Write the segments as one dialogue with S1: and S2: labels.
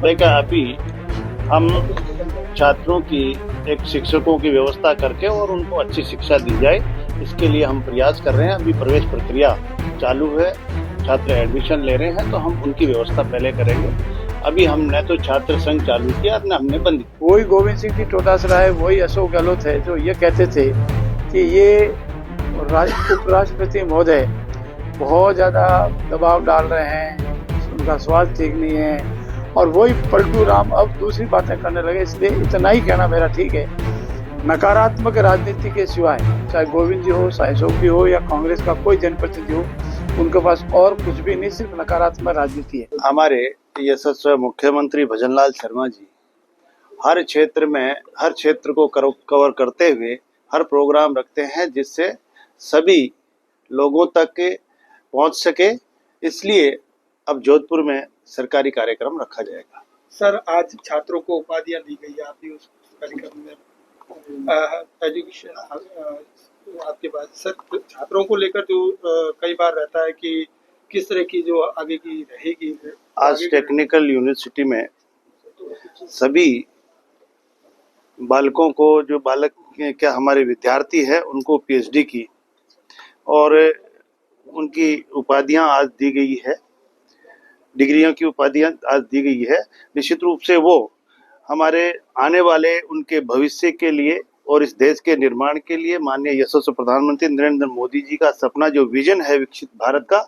S1: देखा अभी हम छात्रों की एक शिक्षकों की व्यवस्था करके और उनको अच्छी शिक्षा दी जाए, इसके लिए हम प्रयास कर रहे हैं। अभी प्रवेश प्रक्रिया चालू है, छात्र एडमिशन ले रहे हैं, तो हम उनकी व्यवस्था पहले करेंगे। अभी हमने तो छात्र संघ चालू किया, न हमने बंद किया।
S2: वही गोविंद सिंह जी चौटासरा है, वही अशोक गहलोत है जो ये कहते थे कि ये उपराष्ट्रपति महोदय बहुत ज्यादा दबाव डाल रहे हैं, उनका स्वास्थ्य ठीक नहीं है, और वही पलटू राम अब दूसरी बातें करने लगे। इसलिए इतना ही कहना मेरा ठीक है, नकारात्मक राजनीति के सिवाय चाहे गोविंद जी हो, चाहे अशोक जी हो या कांग्रेस का कोई जनप्रतिनिधि हो, उनके पास और कुछ भी नहीं, सिर्फ नकारात्मक राजनीति है।
S1: हमारे यशस्वी मुख्यमंत्री भजनलाल शर्मा जी हर क्षेत्र में हर क्षेत्र को कवर करते हुए हर प्रोग्राम रखते हैं जिससे सभी लोगों तक पहुंच सके। इसलिए अब जोधपुर में सरकारी कार्यक्रम रखा जाएगा।
S3: सर, आज छात्रों को उपाधियां दी गई है, आप भी उस कार्यक्रम में एजुकेशन आपके पास सर, छात्रों को लेकर जो कई बार रहता है कि किस तरह की जो आगे की रहेगी।
S1: आज टेक्निकल यूनिवर्सिटी में सभी बालकों को, जो बालक क्या हमारे विद्यार्थी है, उनको पीएचडी की और उनकी उपाधियां आज दी गई है, डिग्रियों की उपाधियां आज दी गई है। निश्चित रूप से वो हमारे आने वाले उनके भविष्य के लिए और इस देश के निर्माण के लिए माननीय यशस्वी प्रधानमंत्री नरेंद्र मोदी जी का सपना, जो विजन है विकसित भारत का,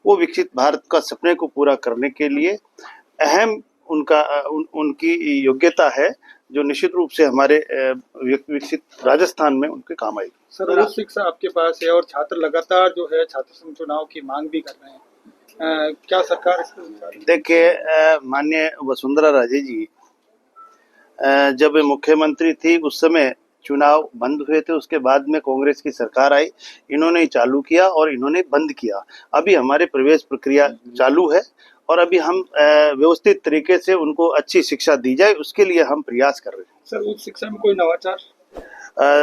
S1: वो विकसित भारत का सपने को पूरा करने के लिए अहम उनकी योग्यता है, जो निश्चित रूप से हमारे विकसित राजस्थान में उनके काम आएगी।
S3: सर, उच्च शिक्षा आपके पास है और छात्र लगातार जो है छात्र संघ चुनाव की मांग भी कर रहे हैं, क्या सरकार इसको?
S1: देखिए, माननीय वसुंधरा राजे जी जब मुख्यमंत्री थी उस समय चुनाव बंद हुए थे, उसके बाद में कांग्रेस की सरकार आई, इन्होंने चालू किया और इन्होंने बंद किया। अभी हमारे प्रवेश प्रक्रिया चालू है और अभी हम व्यवस्थित तरीके से उनको अच्छी शिक्षा दी जाए, उसके लिए हम प्रयास कर रहे हैं।
S3: सर, उच्च शिक्षा में कोई नवाचार?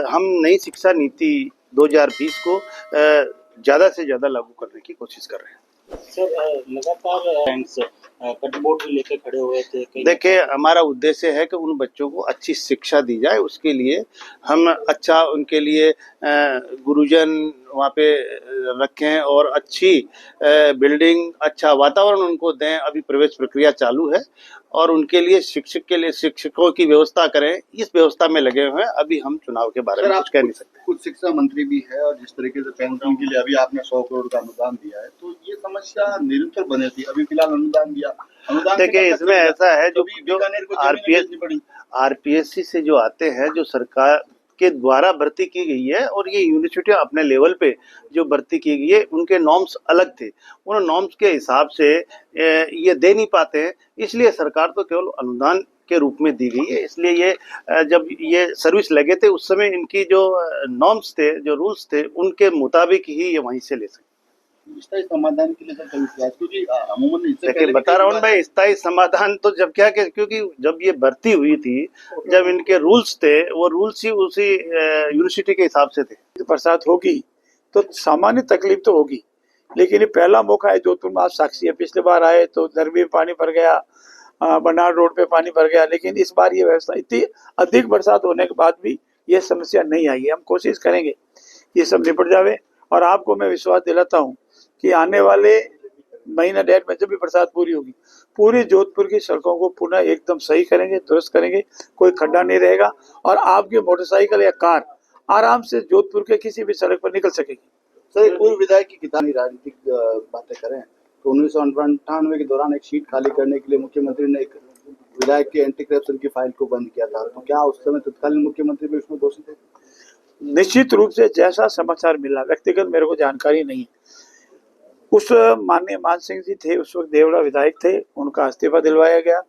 S1: हम नई शिक्षा नीति 2020 को ज्यादा से ज्यादा लागू करने की कोशिश कर रहे हैं।
S4: सर, लगातार कटबोर्ड लेकर खड़े हुए थे।
S1: देखिए, हमारा उद्देश्य है कि उन बच्चों को अच्छी शिक्षा दी जाए, उसके लिए हम अच्छा उनके लिए गुरुजन वहाँ पे रखें और अच्छी बिल्डिंग, अच्छा वातावरण उनको दें। अभी प्रवेश प्रक्रिया चालू है और उनके लिए शिक्षकों की व्यवस्था करें, इस व्यवस्था में लगे हुए हैं। अभी हम चुनाव के बारे में कुछ कह नहीं सकते।
S5: कुछ शिक्षा मंत्री भी है और जिस तरीके से पेंशन के लिए अभी आपने 100 करोड़ का अनुदान दिया है, तो ये समस्या निरंतर बने थी। अभी फिलहाल अनुदान दिया,
S1: देखिए इसमें ऐसा है, जो आरपीएससी से जो आते हैं, जो सरकार के द्वारा भर्ती की गई है, और ये यूनिवर्सिटियां अपने लेवल पे जो भर्ती की गई है, उनके नॉर्म्स अलग थे। उन नॉर्म्स के हिसाब से ये दे नहीं पाते हैं, इसलिए सरकार तो केवल अनुदान के रूप में दी गई है। इसलिए ये जब ये सर्विस लगे थे उस समय इनकी जो नॉर्म्स थे, जो रूल्स थे, उनके मुताबिक ही ये वहीं से ले सकते।
S5: स्थायी समाधान के लिए क्योंकि अमूमन
S1: देखिए बता रहा हूँ भाई, स्थायी समाधान तो जब क्या, क्योंकि जब ये भर्ती हुई थी, जब इनके रूल्स थे, वो रूल्स ही उसी यूनिवर्सिटी के हिसाब से थे।
S2: बरसात होगी तो सामान्य तकलीफ तो होगी, लेकिन ये पहला मौका है। जोधपुर में आप साक्षी है, पिछले बार आए तो दर भी पानी भर गया, बनार रोड पे पानी भर गया, लेकिन इस बार ये व्यवस्था, इतनी अधिक बरसात होने के बाद भी ये समस्या नहीं आई है। हम कोशिश करेंगे ये सब निपट जावे, और आपको मैं विश्वास दिलाता हूँ कि आने वाले महीना डेढ़ में जब भी बरसात पूरी होगी, पूरी जोधपुर की सड़कों को पुनः एकदम सही करेंगे, दुरुस्त करेंगे, कोई खड्डा नहीं रहेगा, और आपकी मोटरसाइकिल या कार आराम से जोधपुर के किसी भी सड़क पर निकल सकेगी।
S5: सर, कोई विधायक की किताबी राजनीतिक बातें करें तो 1998 के दौरान एक सीट खाली करने के लिए मुख्यमंत्री ने एक विधायक के एंटी करप्शन की फाइल को बंद किया था, तो क्या उस समय तत्कालीन मुख्यमंत्री भी उसमें दोषी थे?
S2: निश्चित रूप से जैसा समाचार मिला, व्यक्तिगत मेरे को जानकारी नहीं है। उस माननीय मान सिंह जी थे, उस वक्त देवड़ा विधायक थे, उनका इस्तीफा दिलवाया गया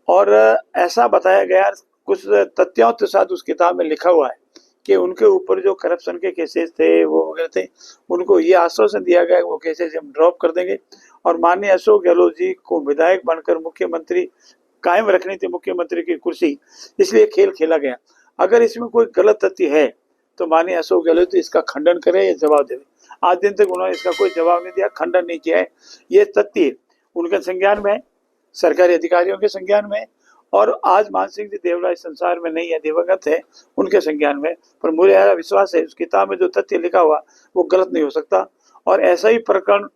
S2: और ऐसा बताया गया, कुछ तथ्यों के साथ उस किताब में लिखा हुआ है कि उनके ऊपर जो करप्शन के केसेस थे वो वगैरह थे, उनको ये आश्वासन दिया गया वो केसेस हम ड्रॉप कर देंगे, और माननीय अशोक गहलोत जी को विधायक बनकर मुख्यमंत्री कायम रखनी थी, मुख्यमंत्री की कुर्सी, इसलिए खेल खेला गया। अगर इसमें कोई गलत तथ्य है तो माननीय अशोक गहलोत इसका खंडन करें या जवाब दें। आज दिन तक उन्होंने इसका कोई जवाब नहीं दिया, खंडन नहीं किया है। ये तथ्य उनके संज्ञान में है, सरकारी अधिकारियों के संज्ञान में, और आज मान सिंह जी देवड़ा इस संसार में नहीं है, दिवंगत है, उनके संज्ञान में। पर मुझे ऐसा विश्वास है उस किताब में जो तथ्य लिखा हुआ वो गलत नहीं हो सकता। और ऐसा ही प्रकरण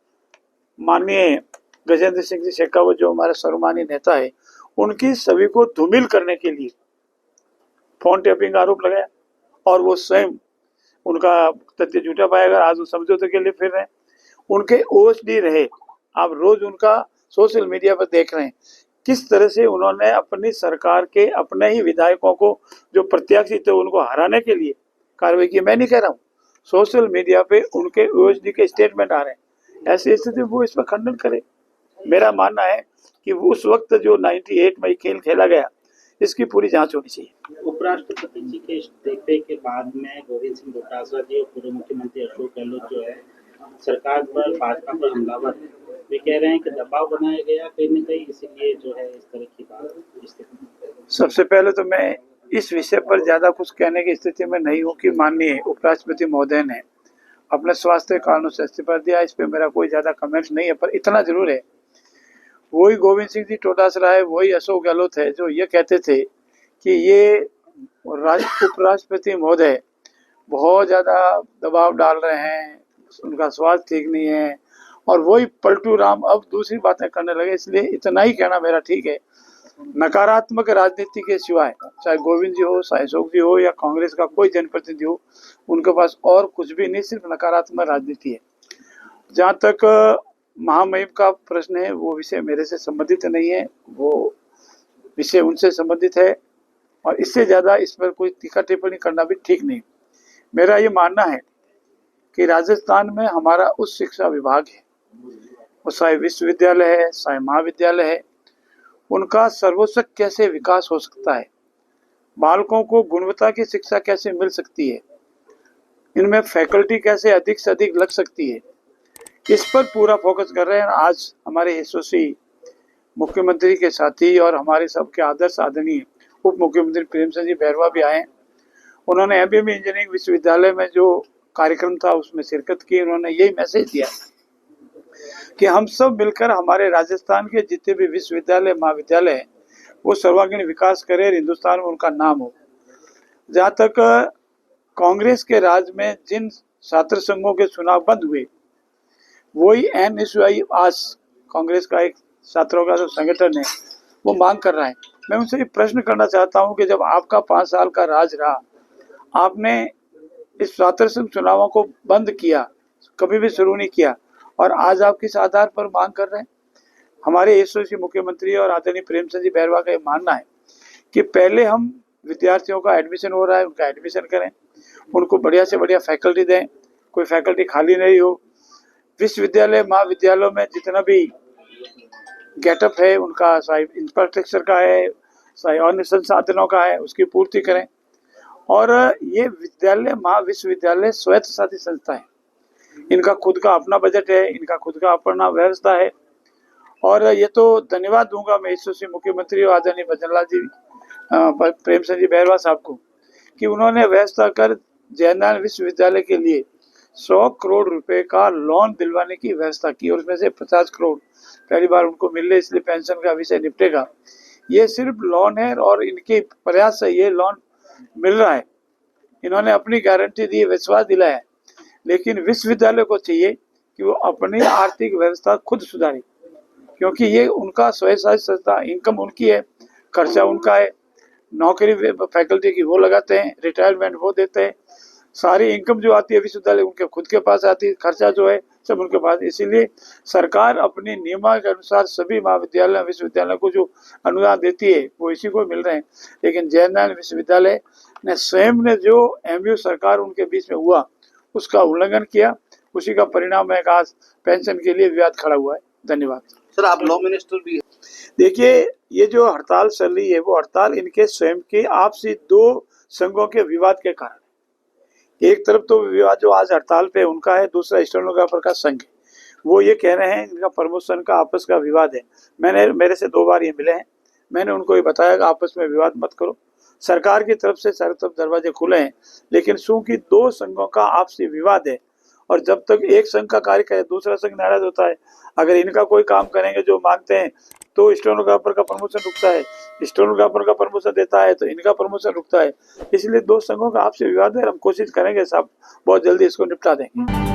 S2: माननीय गजेंद्र सिंह जी शेखावत जो हमारे सर्वमान्य नेता है, उनकी सभी को धूमिल करने के लिए फोन टैपिंग आरोप लगाया, और वो स्वयं उनका तथ्य झूठा पाया गया। आज वो समझौते के लिए फिर रहे। उनके ओएसडी रहे, आप रोज उनका सोशल मीडिया पर देख रहे हैं किस तरह से उन्होंने अपनी सरकार के अपने ही विधायकों को जो प्रत्याशी थे उनको हराने के लिए कार्रवाई की। मैं नहीं कह रहा हूँ, सोशल मीडिया पे उनके ओएसडी के स्टेटमेंट आ रहे हैं। ऐसी स्थिति वो इस पर खंडन करे। मेरा मानना है कि उस वक्त जो 98 में खेल खेला गया इसकी पूरी जांच होनी चाहिए।
S4: उपराष्ट्रपति जी के इस्तीफे के बाद में गोविंद सिंह डोटासरा जी और पूर्व मुख्यमंत्री अशोक गहलोत जो है सरकार पर, भाजपा पर हमलावर है। वे कह रहे हैं कि दबाव बनाया गया कहीं न कहीं, इसीलिए जो है इस तरह की बात।
S2: सबसे पहले तो मैं इस विषय पर ज्यादा कुछ कहने की स्थिति में नहीं हूँ कि माननीय उपराष्ट्रपति महोदय ने अपने स्वास्थ्य कारणों से इस्तीफा दिया, इस पे मेरा कोई ज्यादा कमेंट नहीं है। पर इतना जरूर है, वही गोविंद सिंह जी डोटासरा है, वही अशोक गहलोत है जो ये कहते थे कि ये उपराष्ट्रपति महोदय बहुत ज्यादा दबाव डाल रहे हैं, उनका स्वास्थ्य ठीक नहीं है, और वही पलटू राम अब दूसरी बातें करने लगे। इसलिए इतना ही कहना मेरा ठीक है, नकारात्मक राजनीति के सिवाय चाहे गोविंद जी हो, चाहे अशोक जी हो, या कांग्रेस का कोई जनप्रतिनिधि हो, उनके पास और कुछ भी नहीं, सिर्फ नकारात्मक राजनीति है। जहाँ तक महामहिम का प्रश्न है, वो विषय मेरे से संबंधित नहीं है, वो विषय उनसे संबंधित है, और इससे ज्यादा इस पर कोई टीका टिप्पणी करना भी ठीक नहीं। मेरा ये मानना है कि राजस्थान में हमारा उच्च शिक्षा विभाग है, वो चाहे विश्वविद्यालय है, चाहे महाविद्यालय है, उनका सर्वोच्च कैसे विकास हो सकता है, बालकों को गुणवत्ता की शिक्षा कैसे मिल सकती है, इनमें फैकल्टी कैसे अधिक से अधिक लग सकती है, इस पर पूरा फोकस कर रहे हैं। आज हमारे यशस्वी मुख्यमंत्री के साथी और हमारे सबके आदर्श आदरणीय उप मुख्यमंत्री प्रेमचंद जी बैरवा भी आए। उन्होंने एमबीए इंजीनियरिंग विश्वविद्यालय में जो कार्यक्रम था उसमें शिरकत की। उन्होंने यही मैसेज दिया कि हम सब मिलकर हमारे राजस्थान के जितने भी विश्वविद्यालय महाविद्यालय हैं वो सर्वांगीण विकास करें और हिंदुस्तान में उनका नाम हो। जहाँ तक कांग्रेस के राज में जिन छात्र संघों के चुनाव बंद हुए, वही एनएसयूआई आज कांग्रेस का एक छात्रों का जो संगठन है वो मांग कर रहा है। मैं उनसे ये प्रश्न करना चाहता हूँ कि जब आपका 5 साल का राज रहा, आपने इस छात्र संघ चुनावों को बंद किया, कभी भी शुरू नहीं किया, और आज आप किस आधार पर मांग कर रहे हैं? हमारे यशस्वी मुख्यमंत्री और आदरणीय प्रेमचंद जी बैरवा का मानना है कि पहले हम विद्यार्थियों का एडमिशन हो रहा है, उनका एडमिशन करें, उनको बढ़िया से बढ़िया फैकल्टी दें, कोई फैकल्टी खाली नहीं हो। विश्वविद्यालय महाविद्यालयों में जितना भी गेटअप है उनका, चाहे इंफ्रास्ट्रक्चर का है, चाहे अन्य संसाधनों का है, उसकी पूर्ति करें। और ये विद्यालय महाविश्वविद्यालय स्वायत्त शासी संस्था है, इनका खुद का अपना बजट है, इनका खुद का अपना व्यवस्था है। और ये तो धन्यवाद दूंगा मैं यशस्वी मुख्यमंत्री और आदरणीय भजनलाल जी प्रेमचंद जी बैरवा साहब को कि उन्होंने व्यवस्था कर जयनारायण विश्वविद्यालय के लिए 100 करोड़ रुपए का लोन दिलवाने की व्यवस्था की, और उसमें से 50 करोड़ पहली बार उनको मिल रहे, इसलिए पेंशन का विषय निपटेगा। ये सिर्फ लोन है और इनके प्रयास से ये लोन मिल रहा है। इन्होंने अपनी गारंटी दी, विश्वास दिलाया है, लेकिन विश्वविद्यालय को चाहिए कि वो अपनी आर्थिक व्यवस्था खुद सुधारे, क्योंकि ये उनका स्वयं संस्था, इनकम उनकी है, खर्चा उनका है, नौकरी फैकल्टी की वो लगाते हैं, रिटायरमेंट वो देते हैं, सारी इनकम जो आती है विश्वविद्यालय उनके खुद के पास आती है, खर्चा जो है सब उनके पास। इसीलिए सरकार अपने नियमों के अनुसार सभी महाविद्यालय विश्वविद्यालय को जो अनुदान देती है वो इसी को मिल रहे हैं। लेकिन जयनारायण विश्वविद्यालय ने स्वयं ने जो एमयू सरकार उनके बीच में हुआ उसका उल्लंघन किया, उसी का परिणाम है आज पेंशन के लिए विवाद खड़ा हुआ है। धन्यवाद
S5: सर। आप लॉ मिनिस्टर भी
S2: देखिए, ये जो हड़ताल चल रही है वो हड़ताल इनके स्वयं के आपसी 2 संघों के विवाद के कारण। एक तरफ तो विवाद जो आज हड़ताल पे उनका है, दूसरा स्टेनोग्राफर का संघ है, वो ये कह रहे हैं इनका प्रमोशन का आपस का विवाद है। मेरे से 2 बार ये मिले हैं, मैंने उनको ये बताया कि आपस में विवाद मत करो, सरकार की तरफ से चारों तरफ दरवाजे खुले हैं, लेकिन चूंकि 2 संघों का आपसी विवाद है और जब तक एक संघ का कार्य करे दूसरा संघ नाराज होता है। अगर इनका कोई काम करेंगे जो मांगते हैं तो स्टेनोग्राफर का प्रमोशन रुकता है, स्टेनोग्राफर का प्रमोशन देता है तो इनका प्रमोशन रुकता है। इसलिए दो संघों का आपसी विवाद है, हम कोशिश करेंगे साहब बहुत जल्दी इसको निपटा देंगे।